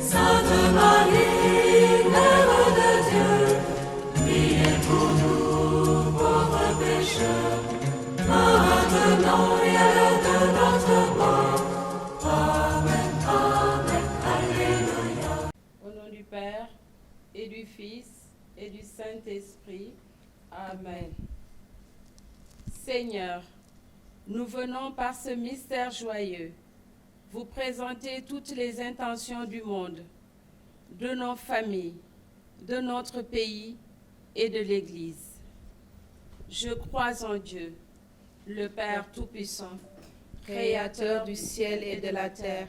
Sainte Marie, Mère de Dieu, priez pour nous pauvres pécheurs, maintenant et à l'heure de notre mort. Amen, Amen, Alléluia. Au nom du Père, et du Fils, et du Saint-Esprit. Amen. Seigneur, nous venons par ce mystère joyeux vous présenter toutes les intentions du monde, de nos familles, de notre pays et de l'Église. Je crois en Dieu, le Père Tout-Puissant, Créateur du ciel et de la terre,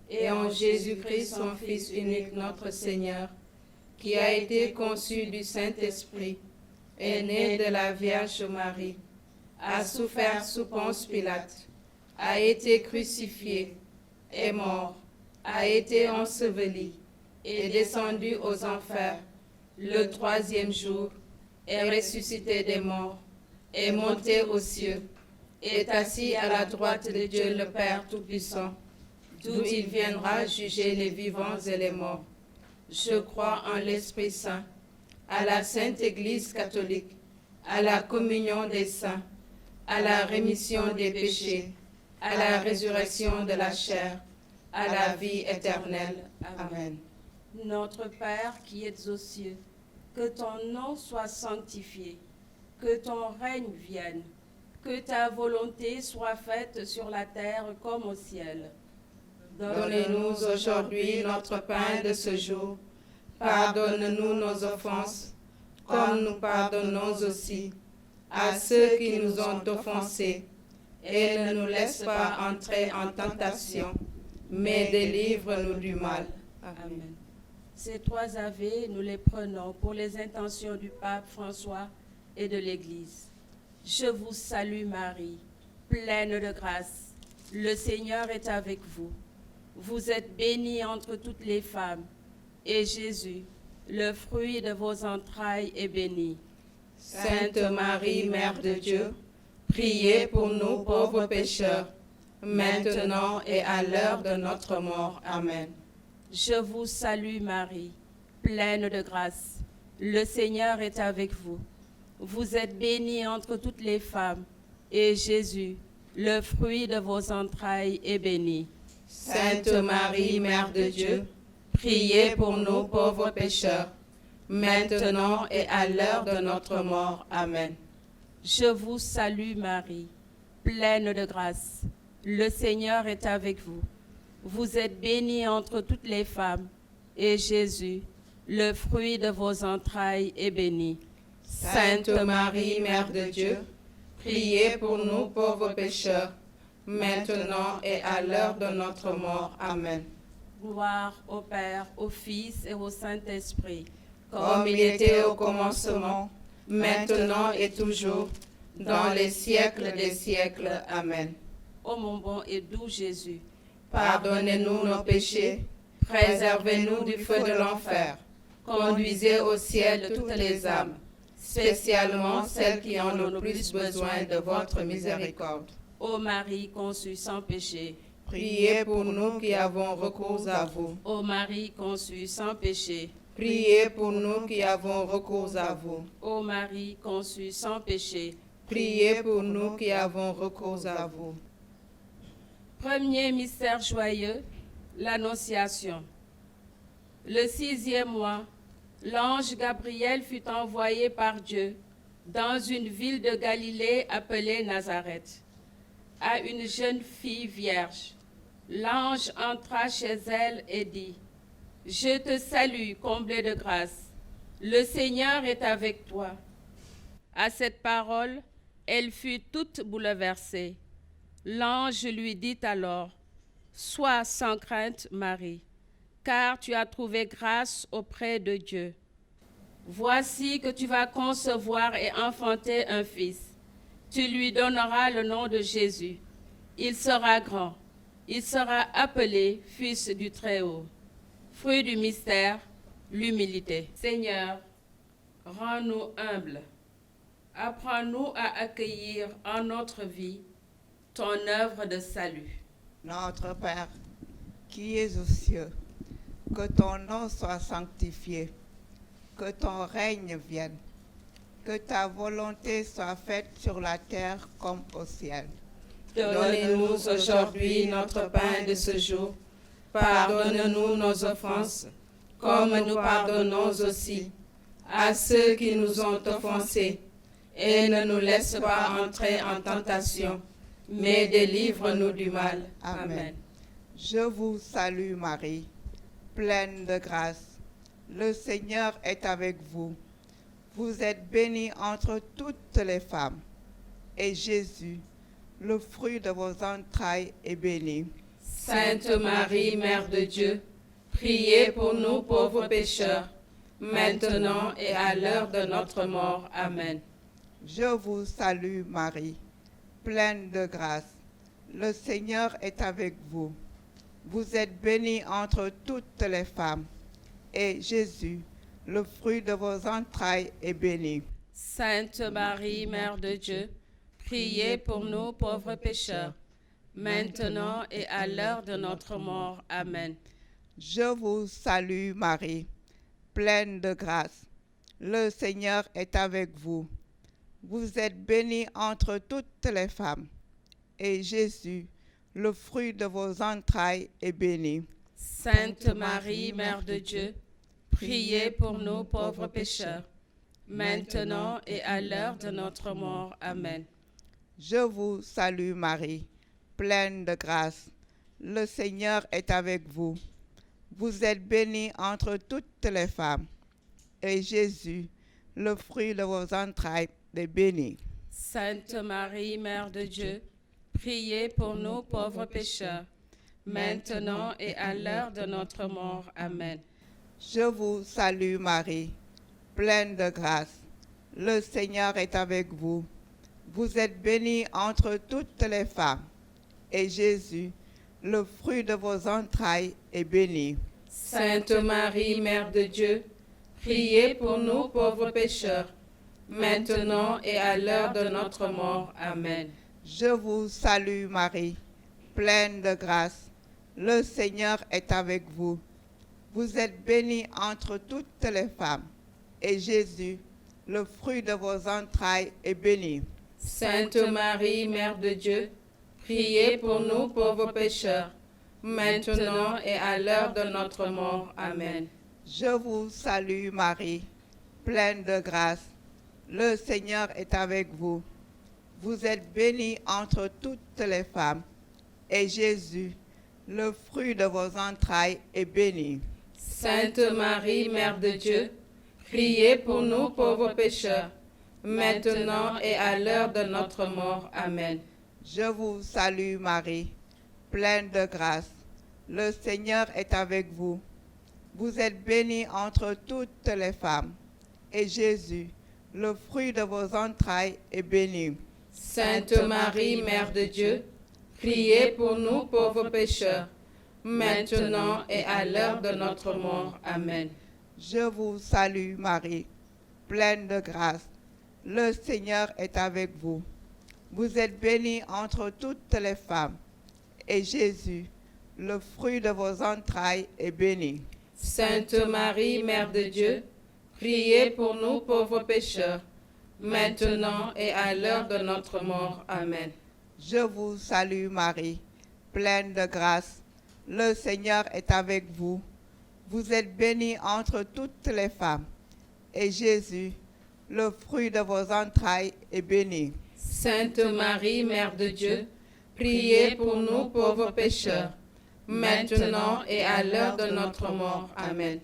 et en Jésus-Christ, son Fils unique, notre Seigneur, qui a été conçu du Saint-Esprit, est né de la Vierge Marie, a souffert sous Ponce Pilate, a été crucifié, est mort, a été enseveli, est descendu aux enfers, le troisième jour, est ressuscité des morts, est monté aux cieux, est assis à la droite de Dieu le Père Tout-Puissant, d'où il viendra juger les vivants et les morts. Je crois en l'Esprit Saint, à la Sainte Église catholique, à la communion des saints, à la rémission des péchés, à la résurrection de la chair, à la vie éternelle. Amen. Notre Père qui es aux cieux, que ton nom soit sanctifié, que ton règne vienne, que ta volonté soit faite sur la terre comme au ciel. Donne-nous aujourd'hui notre pain de ce jour. Pardonne-nous nos offenses, comme nous pardonnons aussi à ceux qui nous ont offensés. Et ne nous laisse pas entrer en tentation, mais délivre-nous du mal. Amen. Ces trois Ave, nous les prenons pour les intentions du pape François et de l'Église. Je vous salue Marie, pleine de grâce. Le Seigneur est avec vous. Vous êtes bénie entre toutes les femmes, et Jésus, le fruit de vos entrailles, est béni. Sainte Marie, Mère de Dieu, priez pour nous pauvres pécheurs, maintenant et à l'heure de notre mort. Amen. Je vous salue Marie, pleine de grâce. Le Seigneur est avec vous. Vous êtes bénie entre toutes les femmes, et Jésus, le fruit de vos entrailles, est béni. Sainte Marie, Mère de Dieu, priez pour nous pauvres pécheurs, maintenant et à l'heure de notre mort. Amen. Je vous salue Marie, pleine de grâce. Le Seigneur est avec vous. Vous êtes bénie entre toutes les femmes, et Jésus, le fruit de vos entrailles, est béni. Sainte Marie, Mère de Dieu, priez pour nous pauvres pécheurs, maintenant et à l'heure de notre mort. Amen. Gloire au Père, au Fils et au Saint-Esprit, comme il était au commencement, maintenant et toujours, dans les siècles des siècles. Amen. Ô mon bon et doux Jésus, pardonnez-nous nos péchés, préservez-nous du feu de l'enfer, conduisez au ciel toutes les âmes, spécialement celles qui en ont le plus besoin de votre miséricorde. Ô Marie conçue sans péché, priez pour nous qui avons recours à vous. Ô Marie conçue sans péché, priez pour nous qui avons recours à vous. Ô Marie conçue sans péché, priez pour nous qui avons recours à vous. Premier mystère joyeux, l'Annonciation. Le 6e mois, l'ange Gabriel fut envoyé par Dieu dans une ville de Galilée appelée Nazareth, à une jeune fille vierge. L'ange entra chez elle et dit, « Je te salue, comblée de grâce, le Seigneur est avec toi. » À cette parole, elle fut toute bouleversée. L'ange lui dit alors, « Sois sans crainte, Marie, car tu as trouvé grâce auprès de Dieu. Voici que tu vas concevoir et enfanter un fils. Tu lui donneras le nom de Jésus. Il sera grand. Il sera appelé Fils du Très-Haut. » Fruit du mystère, l'humilité. Seigneur, rends-nous humbles. Apprends-nous à accueillir en notre vie ton œuvre de salut. Notre Père, qui es aux cieux, Que ton nom soit sanctifié, que ton règne vienne, que ta volonté soit faite sur la terre comme au ciel. Donne-nous aujourd'hui notre pain de ce jour. Pardonne-nous nos offenses, comme nous pardonnons aussi à ceux qui nous ont offensés. Et ne nous laisse pas entrer en tentation, mais délivre-nous du mal. Amen. Je vous salue Marie, pleine de grâce. Le Seigneur est avec vous. Vous êtes bénie entre toutes les femmes. Et Jésus, le fruit de vos entrailles, est béni. Sainte Marie, Mère de Dieu, priez pour nous pauvres pécheurs, maintenant et à l'heure de notre mort. Amen. Je vous salue Marie, pleine de grâce. Le Seigneur est avec vous. Vous êtes bénie entre toutes les femmes. Et Jésus, le fruit de vos entrailles, est béni. Sainte Marie, Mère de Dieu, priez pour nous pauvres pécheurs, maintenant et à l'heure de notre mort. Amen. Je vous salue Marie, pleine de grâce. Le Seigneur est avec vous. Vous êtes bénie entre toutes les femmes. Et Jésus, le fruit de vos entrailles, est béni. Sainte Marie, Mère de Dieu, priez pour nous pauvres pécheurs, maintenant et à l'heure de notre mort. Amen. Je vous salue Marie, pleine de grâce. Le Seigneur est avec vous. Vous êtes bénie entre toutes les femmes. Et Jésus, le fruit de vos entrailles, est béni. Sainte Marie, Mère de Dieu, priez pour nous pauvres pécheurs, maintenant et à l'heure de notre mort. Amen. Je vous salue Marie, pleine de grâce. Le Seigneur est avec vous. Vous êtes bénie entre toutes les femmes. Et Jésus, le fruit de vos entrailles, est béni. Sainte Marie, Mère de Dieu, priez pour nous pauvres pécheurs, maintenant et à l'heure de notre mort. Amen. Je vous salue Marie, pleine de grâce. Le Seigneur est avec vous. Vous êtes bénie entre toutes les femmes. Et Jésus, le fruit de vos entrailles, est béni. Sainte Marie, Mère de Dieu, priez pour nous pauvres pécheurs, maintenant et à l'heure de notre mort. Amen. Je vous salue Marie, pleine de grâce. Le Seigneur est avec vous. Vous êtes bénie entre toutes les femmes. Et Jésus, le fruit de vos entrailles, est béni. Sainte Marie, Mère de Dieu, priez pour nous pauvres pécheurs, maintenant et à l'heure de notre mort. Amen. Je vous salue Marie, pleine de grâce. Le Seigneur est avec vous. Vous êtes bénie entre toutes les femmes. Et Jésus, le fruit de vos entrailles, est béni. Sainte Marie, Mère de Dieu, priez pour nous pauvres pécheurs, maintenant et à l'heure de notre mort. Amen. Je vous salue Marie, pleine de grâce. Le Seigneur est avec vous. Vous êtes bénie entre toutes les femmes. Et Jésus, le fruit de vos entrailles, est béni. Sainte Marie, Mère de Dieu, priez pour nous pauvres pécheurs, maintenant et à l'heure de notre mort. Amen. Je vous salue Marie, pleine de grâce. Le Seigneur est avec vous. Vous êtes bénie entre toutes les femmes. Et Jésus, le fruit de vos entrailles, est béni. Sainte Marie, Mère de Dieu, priez pour nous pauvres pécheurs, maintenant et à l'heure de notre mort. Amen.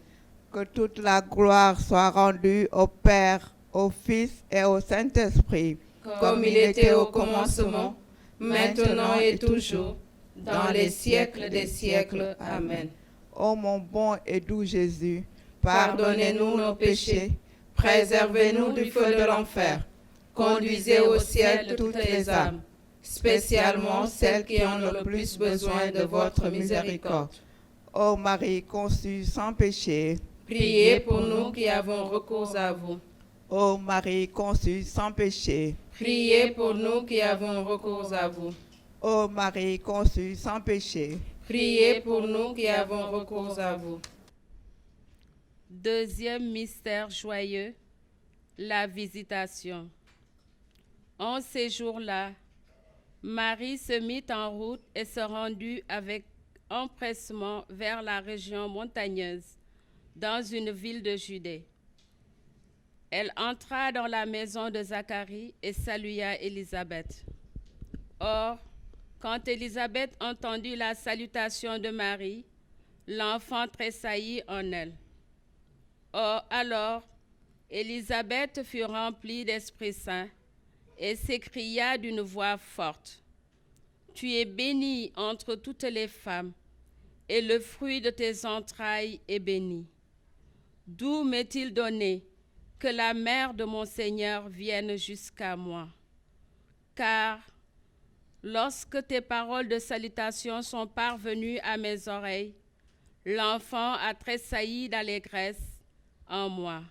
Que toute la gloire soit rendue au Père, au Fils et au Saint-Esprit, comme il était au commencement, maintenant et toujours, dans les siècles des siècles. Amen. Ô mon bon et doux Jésus, Pardonnez-nous nos péchés, préservez-nous du feu de l'enfer, conduisez au ciel toutes les âmes, spécialement celles qui ont le plus besoin de votre miséricorde. Ô Marie conçue sans péché, Priez pour nous qui avons recours à vous. ô Marie conçue sans péché, Priez pour nous qui avons recours à vous. ô Marie conçue sans péché, Priez pour nous qui avons recours à vous. Deuxième mystère joyeux, la visitation. En ces jours-là, Marie se mit en route et se rendit avec empressement vers la région montagneuse, dans une ville de Judée. Elle entra dans la maison de Zacharie et salua Élisabeth. Or, quand Élisabeth entendit la salutation de Marie, l'enfant tressaillit en elle. Or, alors, Élisabeth fut remplie d'Esprit Saint et s'écria d'une voix forte, « Tu es bénie entre toutes les femmes, et le fruit de tes entrailles est béni. D'où m'est-il donné que la mère de mon Seigneur vienne jusqu'à moi? Car lorsque tes paroles de salutation sont parvenues à mes oreilles, l'enfant a tressailli d'allégresse en moi.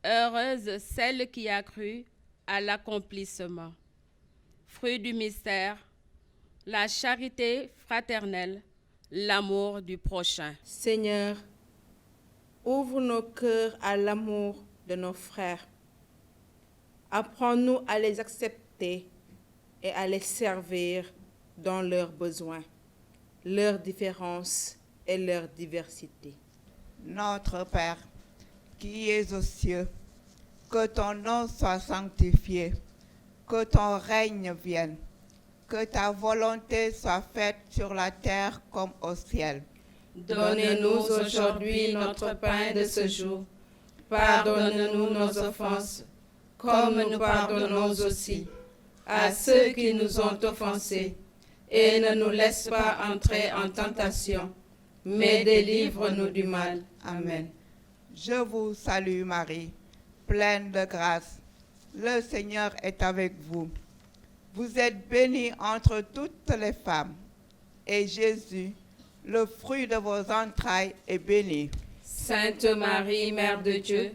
Heureuse celle qui a cru à l'accomplissement. » Fruit du mystère, la charité fraternelle, l'amour du prochain. Seigneur, ouvre nos cœurs à l'amour de nos frères. Apprends-nous à les accepter et à les servir dans leurs besoins, leurs différences et leur diversité. Notre Père, qui es aux cieux, que ton nom soit sanctifié, que ton règne vienne, que ta volonté soit faite sur la terre comme au ciel. Donne-nous aujourd'hui notre pain de ce jour. Pardonne-nous nos offenses, comme nous pardonnons aussi à ceux qui nous ont offensés. Et ne nous laisse pas entrer en tentation, mais délivre-nous du mal. Amen. Je vous salue Marie, pleine de grâce. Le Seigneur est avec vous. Vous êtes bénie entre toutes les femmes, et Jésus, le fruit de vos entrailles, est béni. Sainte Marie, Mère de Dieu,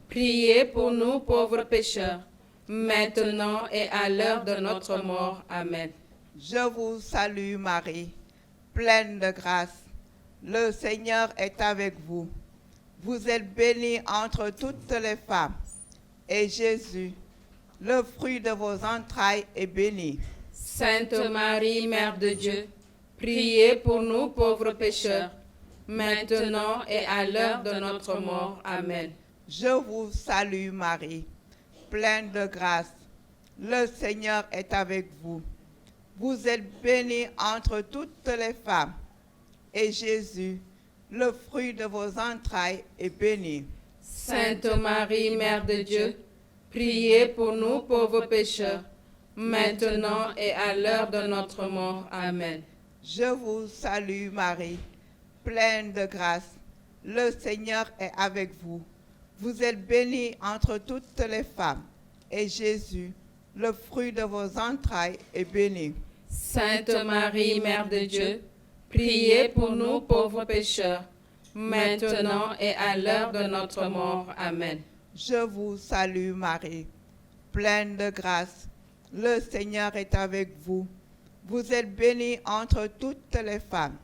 priez pour nous pauvres pécheurs, maintenant et à l'heure de notre mort. Amen. Je vous salue Marie, pleine de grâce. Le Seigneur est avec vous. Vous êtes bénie entre toutes les femmes, et Jésus, le fruit de vos entrailles, est béni. Sainte Marie, Mère de Dieu, priez pour nous pauvres pécheurs, maintenant et à l'heure de notre mort. Amen. Je vous salue Marie, pleine de grâce. Le Seigneur est avec vous. Vous êtes bénie entre toutes les femmes, et Jésus, le fruit de vos entrailles, est béni. Sainte Marie, Mère de Dieu, priez pour nous pauvres pécheurs, maintenant et à l'heure de notre mort. Amen. Je vous salue Marie, pleine de grâce. Le Seigneur est avec vous. Vous êtes bénie entre toutes les femmes, et Jésus, le fruit de vos entrailles, est béni. Sainte Marie, Mère de Dieu, priez pour nous pauvres pécheurs, maintenant et à l'heure de notre mort. Amen. Je vous salue Marie, pleine de grâce. Le Seigneur est avec vous. Vous êtes bénie entre toutes les femmes,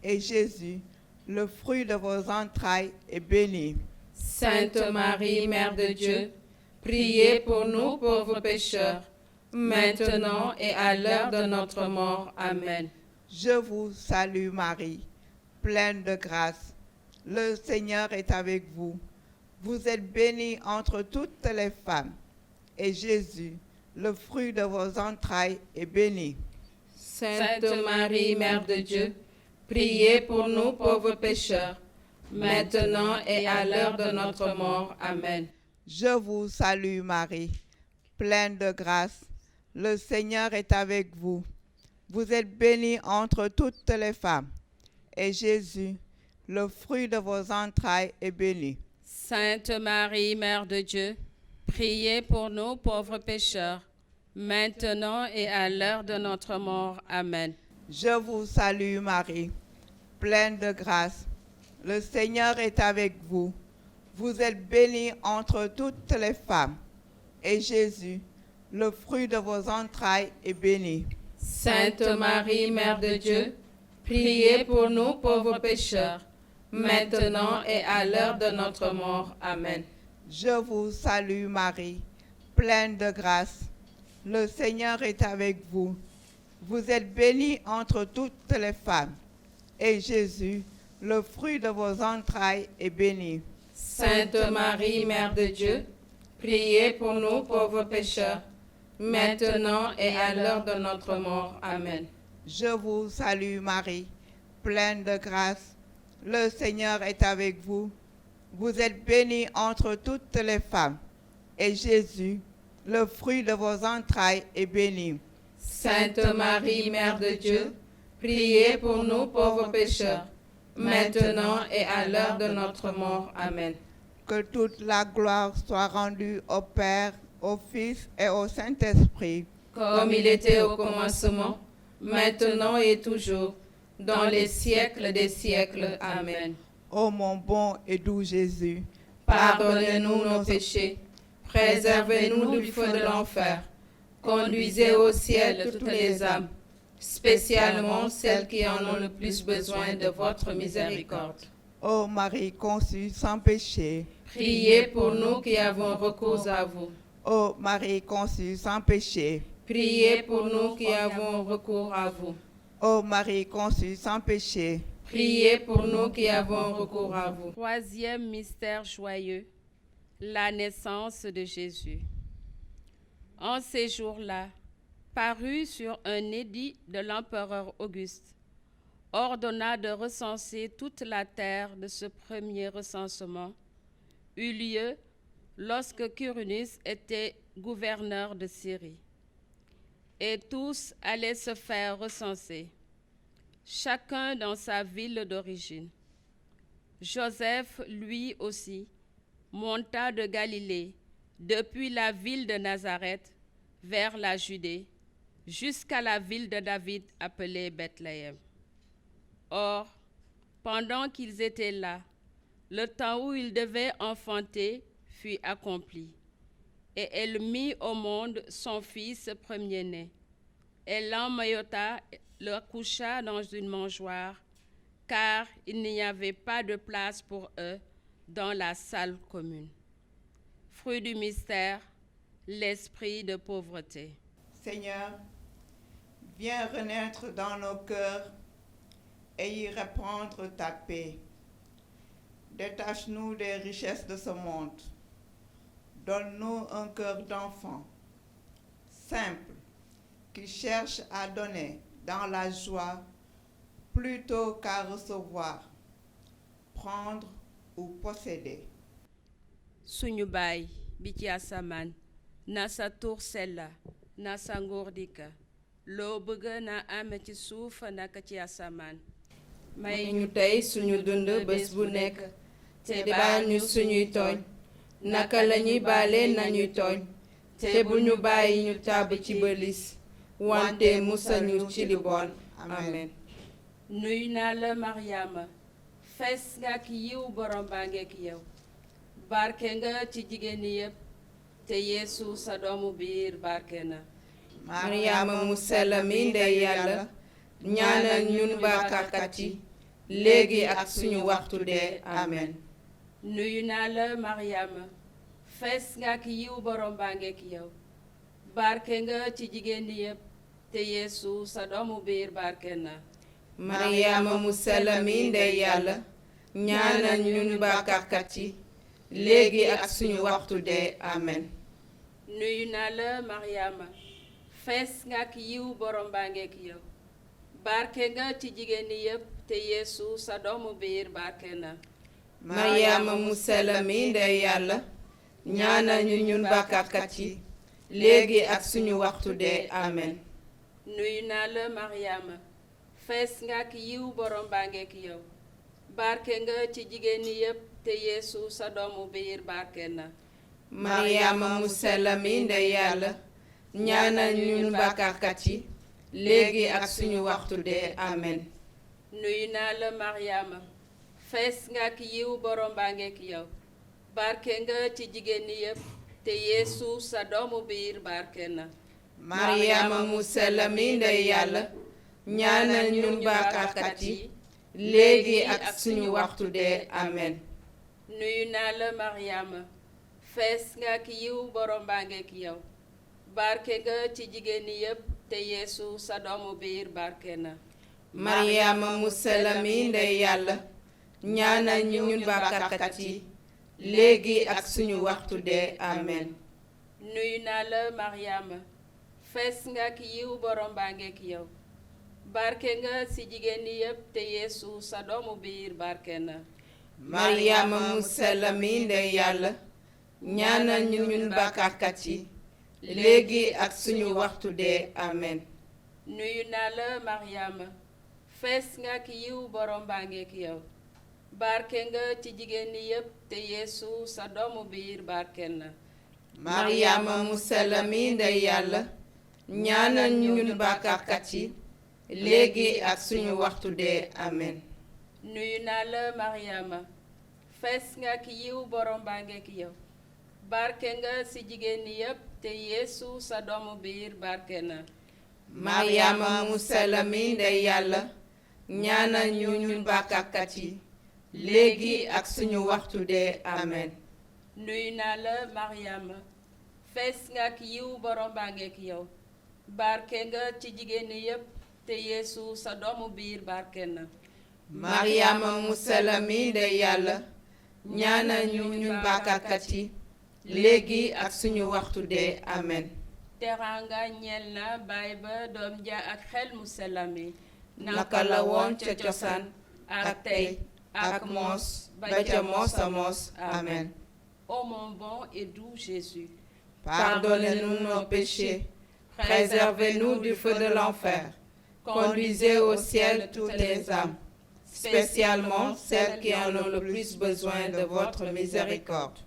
et Jésus, le fruit de vos entrailles, est béni. Sainte Marie, Mère de Dieu, priez pour nous pauvres pécheurs, maintenant et à l'heure de notre mort. Amen. Je vous salue Marie, pleine de grâce. Le Seigneur est avec vous. Vous êtes bénie entre toutes les femmes, et Jésus, le fruit de vos entrailles, est béni. Sainte Marie, Mère de Dieu, priez pour nous pauvres pécheurs, maintenant et à l'heure de notre mort. Amen. Je vous salue Marie, pleine de grâce. Le Seigneur est avec vous. Vous êtes bénie entre toutes les femmes, et Jésus, le fruit de vos entrailles, est béni. Sainte Marie, Mère de Dieu, priez pour nous pauvres pécheurs, maintenant et à l'heure de notre mort. Amen. Je vous salue Marie, pleine de grâce. Le Seigneur est avec vous. Vous êtes bénie entre toutes les femmes, et Jésus, le fruit de vos entrailles, est béni. Sainte Marie, Mère de Dieu, priez pour nous pauvres pécheurs, maintenant et à l'heure de notre mort. Amen. Je vous salue Marie, pleine de grâce. Le Seigneur est avec vous. Vous êtes bénie entre toutes les femmes, et Jésus, le fruit de vos entrailles, est béni. Sainte Marie, Mère de Dieu, priez pour nous pauvres pécheurs, maintenant et à l'heure de notre mort. Amen. Je vous salue Marie, pleine de grâce. Le Seigneur est avec vous. Vous êtes bénie entre toutes les femmes, et Jésus, le fruit de vos entrailles, est béni. Sainte Marie, Mère de Dieu, priez pour nous pauvres pécheurs, maintenant et à l'heure de notre mort. Amen. Que toute la gloire soit rendue au Père, au Fils et au Saint-Esprit. Comme il était au commencement, maintenant et toujours, dans les siècles des siècles. Amen. Ô mon bon et doux Jésus, Pardonnez-nous nos péchés, préservez-nous du feu de l'enfer, conduisez au ciel toutes les âmes, spécialement celles qui en ont le plus besoin de votre miséricorde. ô Marie conçue sans péché, Priez pour nous qui avons recours à vous. ô Marie conçue sans péché, Priez pour nous qui avons recours à vous. ô Marie conçue sans péché, Priez pour nous qui avons recours à vous. Troisième mystère joyeux, la naissance de Jésus. En ces jours-là, parut sur un édit de l'empereur Auguste, ordonna de recenser toute la terre. De ce premier recensement eut lieu lorsque Quirinus était gouverneur de Syrie. Et tous allaient se faire recenser, chacun dans sa ville d'origine. Joseph, lui aussi, monta de Galilée, depuis la ville de Nazareth, vers la Judée, jusqu'à la ville de David appelée Bethléem. Or, pendant qu'ils étaient là, le temps où ils devaient enfanter fut accompli, et elle mit au monde son fils premier-né. Elle l'emmaillota, le coucha dans une mangeoire, car il n'y avait pas de place pour eux dans la salle commune. Fruit du mystère, l'esprit de pauvreté. Seigneur, viens renaître dans nos cœurs et y répandre ta paix. Détache-nous des richesses de ce monde. Donne-nous un cœur d'enfant, simple, qui cherche à donner dans la joie plutôt qu'à recevoir, prendre ou posséder. Suñu baay bi ci asamaan na sa tur sella na sa nguur dikka loo bëgg na ame ci suuf naka ci asamaan may ñu tey suñu dund bés bu nekk te baal ñu suñuy tooñ naka lañuy baale nañuy tooñ te bu ñu bàyyi ñu tàbb ci bëlis wante musal ñu ci li bon. Amen. nuyu naa la Mariama fees nga ak yiw borom baa ngeek yow barke nga ci jigéen ñi yépp te Yeesu sa doomu biir barke na. Mariama mu sell mi ndey Yàlla ñaanal ñun bàkkaarkat yi léegi ak suñu waxtu dee. Amen. nuyu naa la Mariama fees nga ak yiw borom baa ngeek yow barke nga ci jigéen ñi yépp te Yeesu sa doomu biir barke na. Mariama mu sell mi ndey Yàlla ñaanal ñun bàkkaarkat yi léegi ak suñu waxtu dee. Amen. nuyu naa la Mariama fees nga ak yiw borom baa ngeek yow barke nga ci jigéen ñi yépp te Yeesu sa doomu biir barke na. Mariama mu sell mi ndey Yàlla ñaanal ñun bàkkaarkat yi léegi ak suñu waxtu dee. Amen. nuyu naa la Mariama fees nga ak yiw borom baa ngeek yow barke nga ci jigéen ñi yépp te Yeesu sa doomu biir barke na. Mariama mu sell mi ndey Yàlla ñaanal ñun bàkkaarkat yi léegi ak suñu waxtu dee. Amen. nuyu naa la Mariama fees nga ak yiw borom baa ngeek yow barke nga ci jigéen ñi yépp te Yeesu sa doomu biir barke na. Mariama mu sell mi ndey Yàlla ñaanal ñun bàkkaarkat yi léegi ak suñu waxtu dee amen. nuyu naa la Mariama fees nga ak yiw borom baa ngeek yow barke nga ci jigéen ñi yépp te Yeesu sa doomu biir barke na. Mariama mu sell mi ndey yàlla ñaanal ñu ñun bàkkaarkat yi léegi ak suñu waxtu dee amen. nuyu naa la Mariama fees nga ak yiw borom baa ngeek yow barke nga ci jigéen ñi yépp te Yeesu sa doomu biir barke na. Mariama mu sell mi ndey yàlla ñaanal ñu ñun bàkkaarkat yi léegi ak suñu waxtu dee amen. nuyu naa la Mariama fees nga ak yiw borom baa ngeek yow barke nga ci jigéen ñi yépp te Yeesu sa doomu biir barke na. Mariama mu sell mi ndey yàlla ñaanal ñu ñun bàkkaarkat yi léegi ak suñu waxtu dee amen. nuyu naa la Mariama fees nga ak yiw borom baa ngeek yow barke nga ci jigéen ñi yépp te Yeesu sa doomu biir barke na. Mariama mu sell mi ndey yàlla ñaanal ñu ñun bàkkaarkat yi léegi ak suñu waxtu dee amen. nuyu naa la Mariama fees nga ak yiw borom baa ngeek yow barke nga ci jigéen ñi yépp te Yeesu sa doomu biir barke na. Mariama mu sell mi ndey yàlla ñaanal ñu ñun bàkkaarkat yi léegi ak suñu waxtu dee amen. teraanga ñeel na baay ba doom ja ak xel mu sell mi naka la woon ca cosaan ak tey ak moos ba ca moos a moos amen. Ô mon bon et doux Jésus, pardonnez-nous nos péchés, préservez-nous du feu de l'enfer, conduisez au ciel toutes les âmes, spécialement celles qui en ont le plus besoin de votre miséricorde.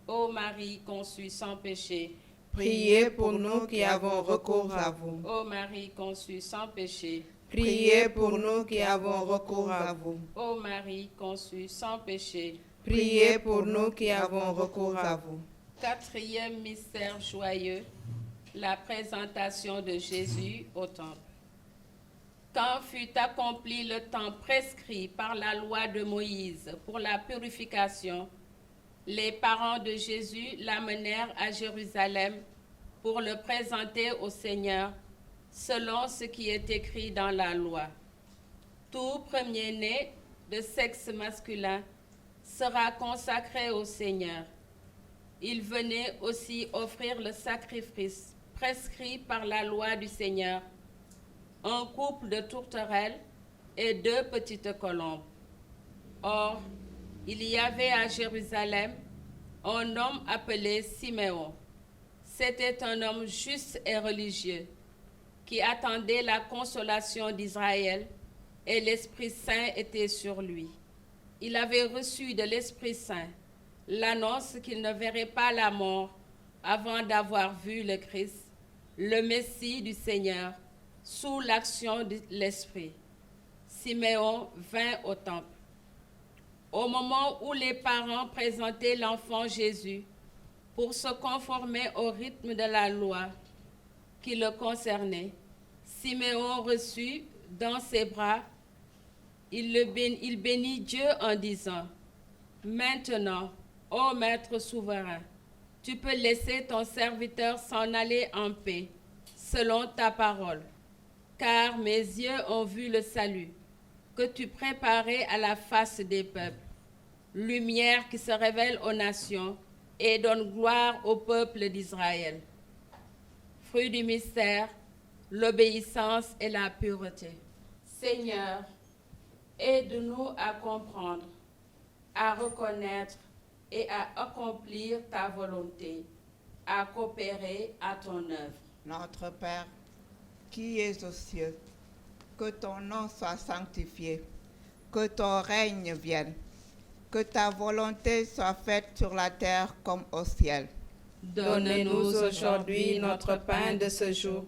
ô Marie conçue sans péché, Priez pour nous qui avons recours à vous. ô Marie conçue sans péché, Priez pour nous qui avons recours à vous. ô Marie conçue sans péché. Priez pour nous qui avons recours à vous. Quatrième mystère joyeux, la présentation de Jésus au temple. Quand fut accompli le temps prescrit par la loi de Moïse pour la purification, les parents de Jésus l'amenèrent à Jérusalem pour le présenter au Seigneur selon ce qui est écrit dans la loi. Tout premier-né de sexe masculin sera consacré au Seigneur. Il venait aussi offrir le sacrifice prescrit par la loi du Seigneur, un couple de tourterelles et 2 petites colombes. Or, il y avait à Jérusalem un homme appelé Siméon. C'était un homme juste et religieux qui attendait la consolation d'Israël, et l'Esprit Saint était sur lui. Il avait reçu de l'Esprit Saint l'annonce qu'il ne verrait pas la mort avant d'avoir vu le Christ, le Messie du Seigneur, sous l'action de l'Esprit. Siméon vint au temple. Au moment où les parents présentaient l'enfant Jésus pour se conformer au rythme de la loi qui le concernait, Siméon reçut dans ses bras, il bénit Dieu en disant: « Maintenant, ô Maître souverain, tu peux laisser ton serviteur s'en aller en paix, selon ta parole, car mes yeux ont vu le salut que tu préparais à la face des peuples, lumière qui se révèle aux nations et donne gloire au peuple d'Israël. » Fruit du mystère, l'obéissance et la pureté. Seigneur, aide-nous à comprendre, à reconnaître et à accomplir ta volonté, à coopérer à ton œuvre. Notre Père, qui es aux cieux, que ton nom soit sanctifié, que ton règne vienne, que ta volonté soit faite sur la terre comme au ciel. Donne-nous aujourd'hui notre pain de ce jour.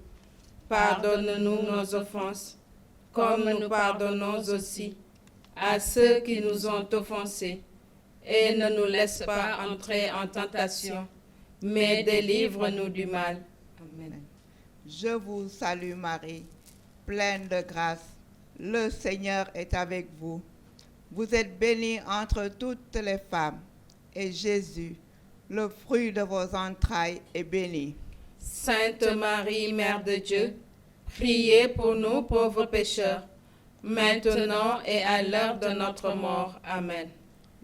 Pardonne-nous nos offenses, comme nous pardonnons aussi à ceux qui nous ont offensés. Et ne nous laisse pas entrer en tentation, mais délivre-nous du mal. Amen. Je vous salue Marie, pleine de grâce. Le Seigneur est avec vous. Vous êtes bénie entre toutes les femmes, et Jésus, le fruit de vos entrailles, est béni. Sainte Marie, Mère de Dieu, priez pour nous pauvres pécheurs, maintenant et à l'heure de notre mort. Amen.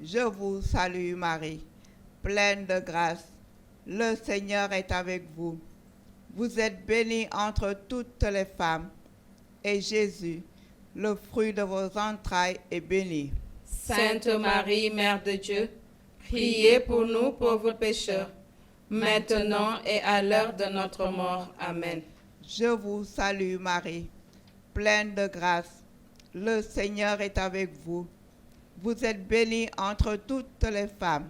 Je vous salue Marie, pleine de grâce. Le Seigneur est avec vous. Vous êtes bénie entre toutes les femmes, et Jésus, le fruit de vos entrailles, est béni. Sainte Marie, Mère de Dieu, priez pour nous pauvres pécheurs, maintenant et à l'heure de notre mort. Amen. Je vous salue Marie, pleine de grâce. Le Seigneur est avec vous. Vous êtes bénie entre toutes les femmes,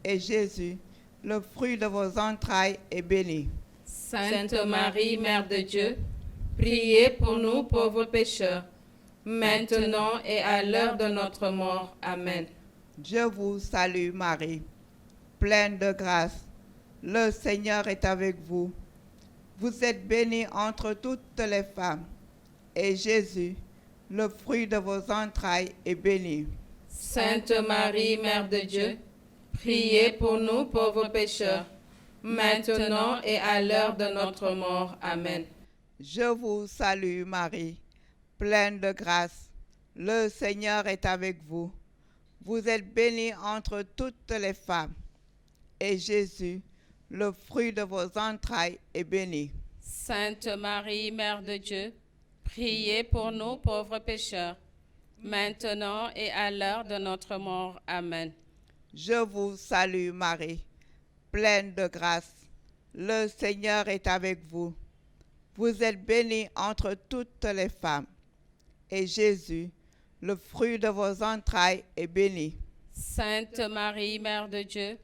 et Jésus, le fruit de vos entrailles, est béni. Sainte Marie, Mère de Dieu, priez pour nous pauvres pécheurs, maintenant et à l'heure de notre mort. Amen. Je vous salue Marie, pleine de grâce. Le Seigneur est avec vous. Vous êtes bénie entre toutes les femmes, et Jésus, le fruit de vos entrailles, est béni. Sainte Marie, Mère de Dieu, priez pour nous pauvres pécheurs, maintenant et à l'heure de notre mort. Amen. Je vous salue Marie, pleine de grâce. Le Seigneur est avec vous. Vous êtes bénie entre toutes les femmes, et Jésus, le fruit de vos entrailles, est béni. Sainte Marie, Mère de Dieu, priez pour nous pauvres pécheurs, maintenant et à l'heure de notre mort. Amen. Je vous salue Marie, pleine de grâce. Le Seigneur est avec vous. Vous êtes bénie entre toutes les femmes, et Jésus, le fruit de vos entrailles, est béni. Sainte Marie, Mère de Dieu,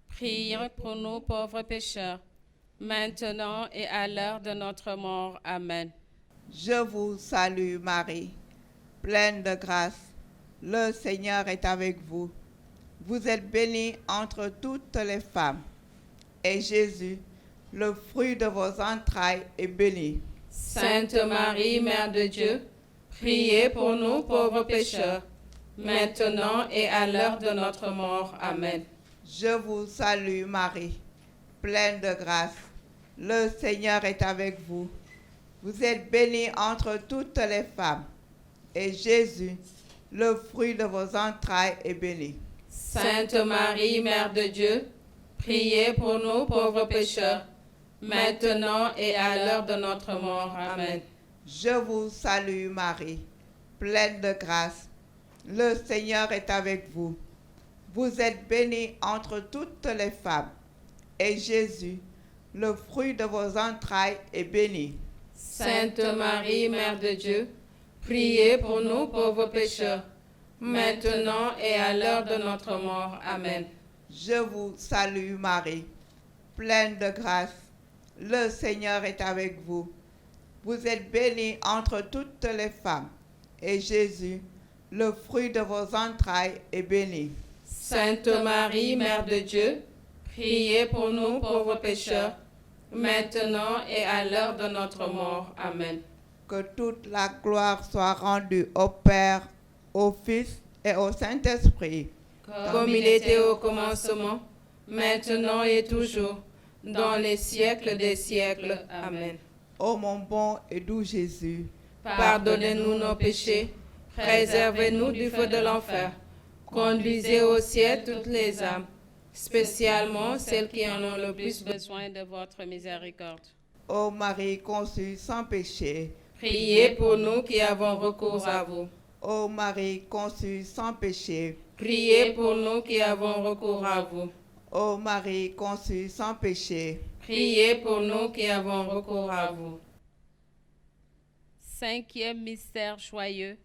priez pour nous pauvres pécheurs, maintenant et à l'heure de notre mort. Amen. Je vous salue Marie, pleine de grâce. Le Seigneur est avec vous. Vous êtes bénie entre toutes les femmes, et Jésus, le fruit de vos entrailles, est béni. Sainte Marie, Mère de Dieu, priez pour nous pauvres pécheurs, maintenant et à l'heure de notre mort. Amen. Je vous salue Marie, pleine de grâce. Le Seigneur est avec vous. Vous êtes bénie entre toutes les femmes, et Jésus, le fruit de vos entrailles, est béni. Sainte Marie, Mère de Dieu, priez pour nous pauvres pécheurs, maintenant et à l'heure de notre mort. Amen. Je vous salue Marie, pleine de grâce. Le Seigneur est avec vous. Vous êtes bénie entre toutes les femmes, et Jésus, le fruit de vos entrailles, est béni. Sainte Marie, Mère de Dieu, priez pour nous pauvres pécheurs, maintenant et à l'heure de notre mort. Amen. Je vous salue Marie, pleine de grâce. Le Seigneur est avec vous. Vous êtes bénie entre toutes les femmes, et Jésus, le fruit de vos entrailles, est béni. Sainte Marie, Mère de Dieu, priez pour nous pauvres pécheurs, maintenant et à l'heure de notre mort. Amen. Que toute la gloire soit rendue au Père, au Fils et au Saint-Esprit. Comme il était au commencement, maintenant et toujours, dans les siècles des siècles. Amen. Ô mon bon et doux Jésus, Pardonnez-nous nos péchés, préservez-nous du feu de l'enfer, conduisez au ciel toutes les âmes, spécialement celles qui en ont le plus besoin. Besoin de votre miséricorde. ô Marie conçue sans péché, Priez pour nous qui avons recours à vous. ô Marie conçue sans péché, Priez pour nous qui avons recours à vous. ô Marie conçue sans péché, Priez pour nous qui avons recours à vous. Cinquième mystère joyeux,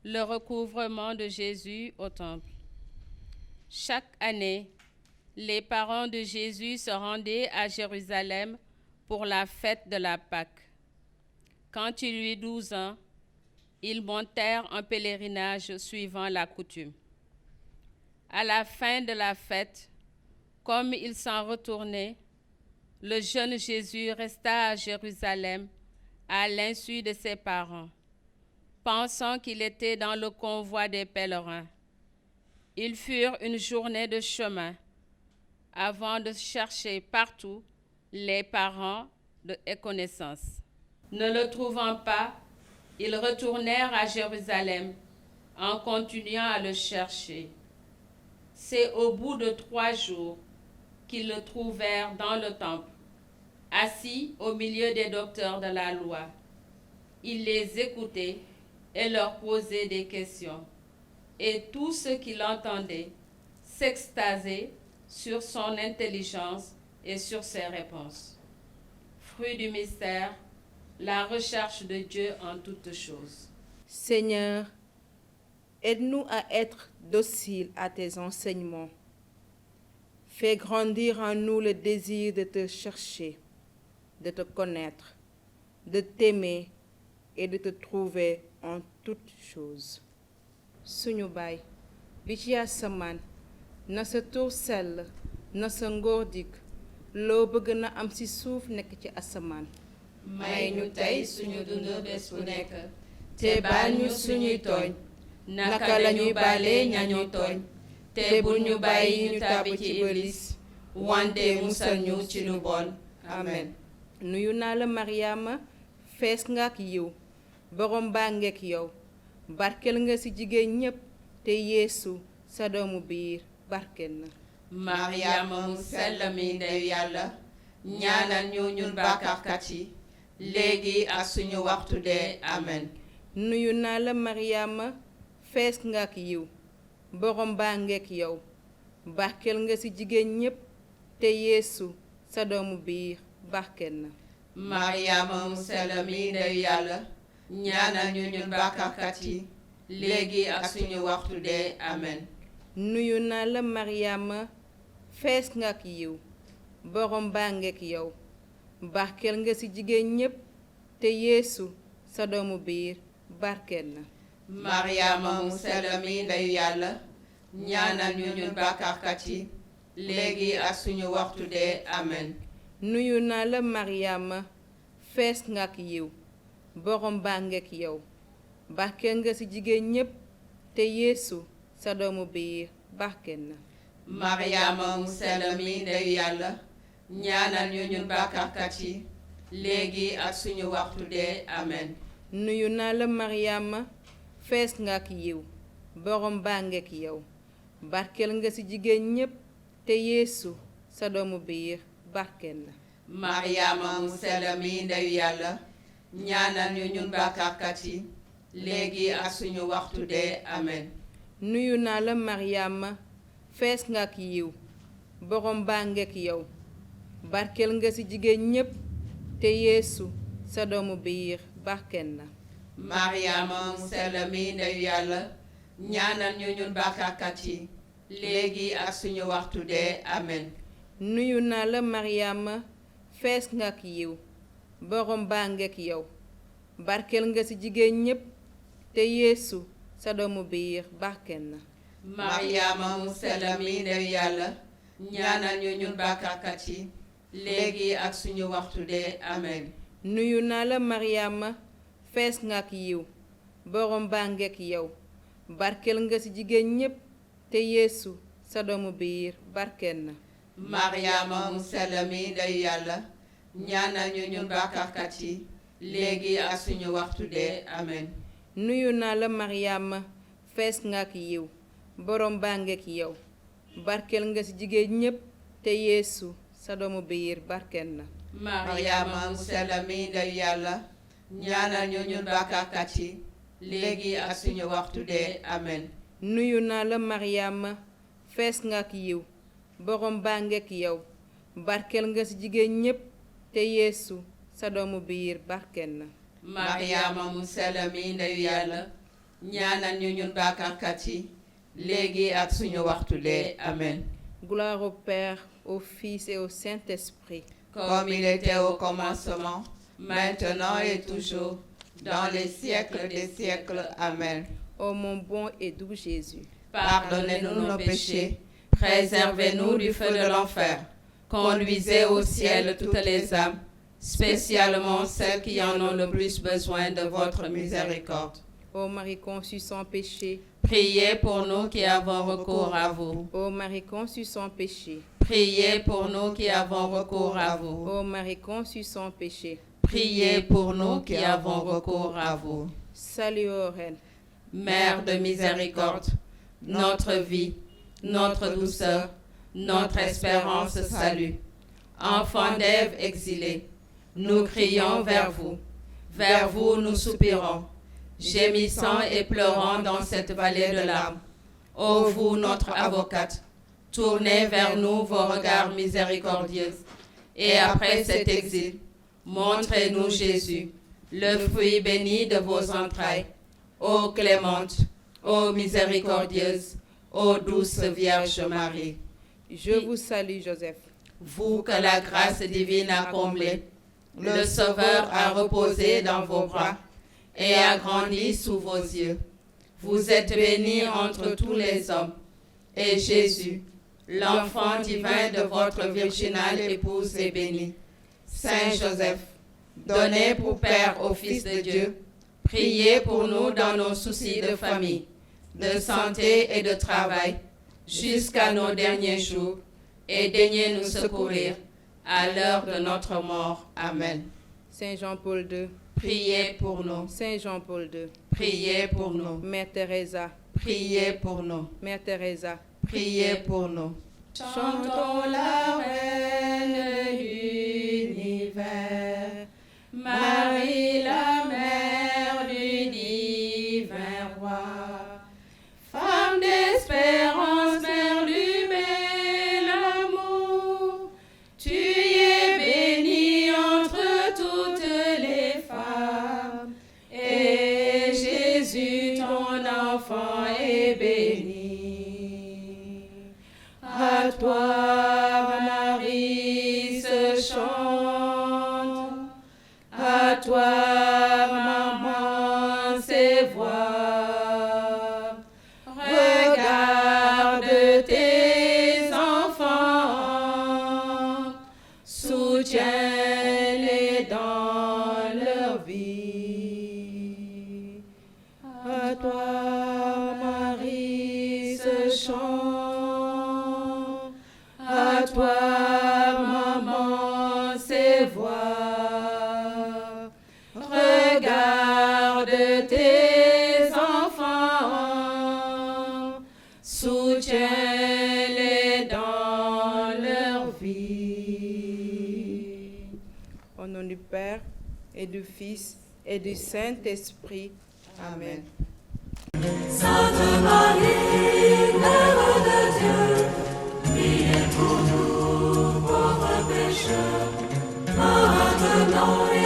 le recouvrement de Jésus au temple. Chaque année, les parents de Jésus se rendaient à Jérusalem pour la fête de la Pâque. Quand il eut 12 ans, ils montèrent en pèlerinage suivant la coutume. À la fin de la fête, comme ils s'en retournaient, le jeune Jésus resta à Jérusalem à l'insu de ses parents. pensant qu'il était dans le convoi des pèlerins. Ils furent une journée de chemin avant de chercher partout les parents et connaissances. Ne le trouvant pas, ils retournèrent à Jérusalem en continuant à le chercher. C'est au bout de 3 jours qu'ils le trouvèrent dans le temple, assis au milieu des docteurs de la loi. Il les écoutait et leur posait des questions. Et tous ceux qui l'entendaient s'extasiaient sur son intelligence et sur ses réponses. Fruit du mystère, la recherche de Dieu en toutes choses. Seigneur, aide-nous à être dociles à tes enseignements. Fais grandir en nous le désir de te chercher, de te connaître, de t'aimer et de te trouver en toutes choses. Suñu Baay bi ci asamaan, na sa tur sell, na sa ngóor dikk, loo bëgg na am ci suuf nekk ci asamaan. may ñu tey suñu dund bés bu nekk te baal ñu suñuy tooñ naka lañuy baale ñañu tooñ te bul ñu bàyyi ñu tàbbi ci iblis wante musal ñu ci lu bon. Amen. Nuyu naa la Mariama, fees nga ak yiw, borom baa ngeek yow, barkel nga ci jigéen ñépp te Yeesu sa doomu biir barkel na. Mariama mu sell mi ndeyu Yàlla, ñaanal ñu ñun bàkkaarkat yi léegi ak suñu waxtu dee. Amen. Nuyu naa la Mariama, fees nga ak yiw, borom baa ngeek yow, barkel nga ci jigéen ñépp te Yeesu sa doomu biir barkel na. Mariama mu sell mi ndeyu Yàlla, ñaanal ñu ñun bàkkaarkat yi léegi ak suñu waxtu dee. Amen. Nuyu naa la Mariama, fees nga ak yiw, borom baa ngeek yow, barkel nga ci jigéen ñépp te Yeesu sa doomu biir barkel na. Mariama mu sell mi ndeyu Yàlla, ñaanal ñu ñun bàkkaarkat yi léegi ak suñu waxtu dee. Amen. Nuyu naa la Mariama, fees nga ak yiw, borom baa ngeek yow, barkel nga ci jigéen ñépp te Yeesu sa doomu biir barkel na. Mariama mu sell mi ndeyu Yàlla, ñaanal ñu ñun bàkkaarkat yi léegi ak suñu waxtu dee. Amen. Nuyu naa la Mariama, fees nga ak yiw, borom baa ngeek yow, barkel nga ci jigéen ñépp te Yeesu sa doomu biir barkel na. Mariama mu sell mi ndeyu Yàlla, ñaanal ñu ñun bàkkaarkat yi léegi ak suñu waxtu dee. Amen. Nuyu naa la Mariama, fees nga ak yiw, borom baa ngeek yow, barkel nga ci jigéen ñépp te Yeesu sa doomu biir barkel na. Mariama mu sell mi ndeyu Yàlla, ñaanal ñu ñun bàkkaarkat yi léegi ak suñu waxtu dee. Amen. Nuyu naa la Mariama, fees nga ak yiw, borom baa ngeek yow, barkel nga ci jigéen ñépp te Yeesu sa doomu biir barkel na. Mariama mu sell mi ndeyu Yàlla, ñaanal ñu ñun bàkkaarkat yi léegi ak suñu waxtu dee. Amen. Nuyu naa la Mariama, fees nga ak yiw, borom baa ngeek yow, barkel nga ci jigéen ñépp te Yeesu sa doomu biir barkel na. Mariama mu sell mi ndeyu Yàlla, ñaanal ñu ñun bàkkaarkat yi léegi ak suñu waxtu dee. Amen. Nuyu naa la Mariama, fees nga ak yiw, borom baa ngeek yow, barkel nga ci jigéen ñépp te Yeesu sa doomu biir barkel na. Mariama mu sell mi ndeyu Yàlla, ñaanal ñu ñun bàkkaarkat yi léegi ak suñu waxtu dee. Amen. Nuyu naa la Mariama, fees nga ak yiw, borom baa ngeek yow, barkel nga ci jigéen ñépp te Yeesu sa doomu biir barkel na. Mariama mu sell mi ndeyu Yàlla, ñaanal ñu ñun bàkkaarkat yi léegi ak suñu waxtu dee. Amen. Gloire au Père, au Fils et au Saint-Esprit, comme il était au commencement, maintenant et toujours, dans les siècles des siècles. Amen. Ô mon bon et doux Jésus, pardonnez-nous nos péchés, préservez-nous du feu de l'enfer, conduisez au ciel toutes les âmes, spécialement celles qui en ont le plus besoin de votre miséricorde. Ô Marie conçue sans péché, Priez pour nous qui avons recours à vous. ô Marie conçue sans péché, Priez pour nous qui avons recours à vous. ô Marie conçue sans péché. Priez pour nous qui avons recours à vous. Salut ô Reine, Mère de miséricorde, notre vie, notre douceur, notre espérance, salut. Enfants d'Ève exilés, nous crions vers vous nous soupirons, gémissant et pleurant dans cette vallée de larmes. Ô vous, notre avocate, tournez vers nous vos regards miséricordieux, et après cet exil, montrez-nous Jésus, le fruit béni de vos entrailles. Ô clémente, ô miséricordieuse, ô douce Vierge Marie. je vous salue Joseph, Vous que la grâce divine a comblé, le Sauveur a reposé dans vos bras et a grandi sous vos yeux. Vous êtes bénie entre tous les hommes, et Jésus, l'enfant divin de votre virginale épouse, est béni. Saint Joseph, donné pour Père au Fils de Dieu, priez pour nous dans nos soucis de famille, de santé et de travail, jusqu'à nos derniers jours, et daignez nous secourir à l'heure de notre mort. Amen. Saint Jean-Paul II, Priez pour nous. Saint Jean-Paul II, Priez pour nous. Mère Teresa, Priez pour nous. Mère Teresa. Priez pour nous. Chantons la Reine de l'univers, Marie la Mère du divin Roi, femme d'espérance, Mère du bel amour, tu es bénie entre toutes les femmes, et Jésus ton enfant est béni. À toi, Marie, se chante. À toi, maman, ses voix. Regarde tes enfants. Soutiens-les dans leur vie. À toi, Marie, se chante. À toi, maman, ses voix. Regarde tes enfants. Soutiens-les dans leur vie. Au nom du Père et du Fils et du Saint-Esprit. Amen. Sainte Marie, Mère de Dieu, priez pour nous pauvres pécheurs, maintenant et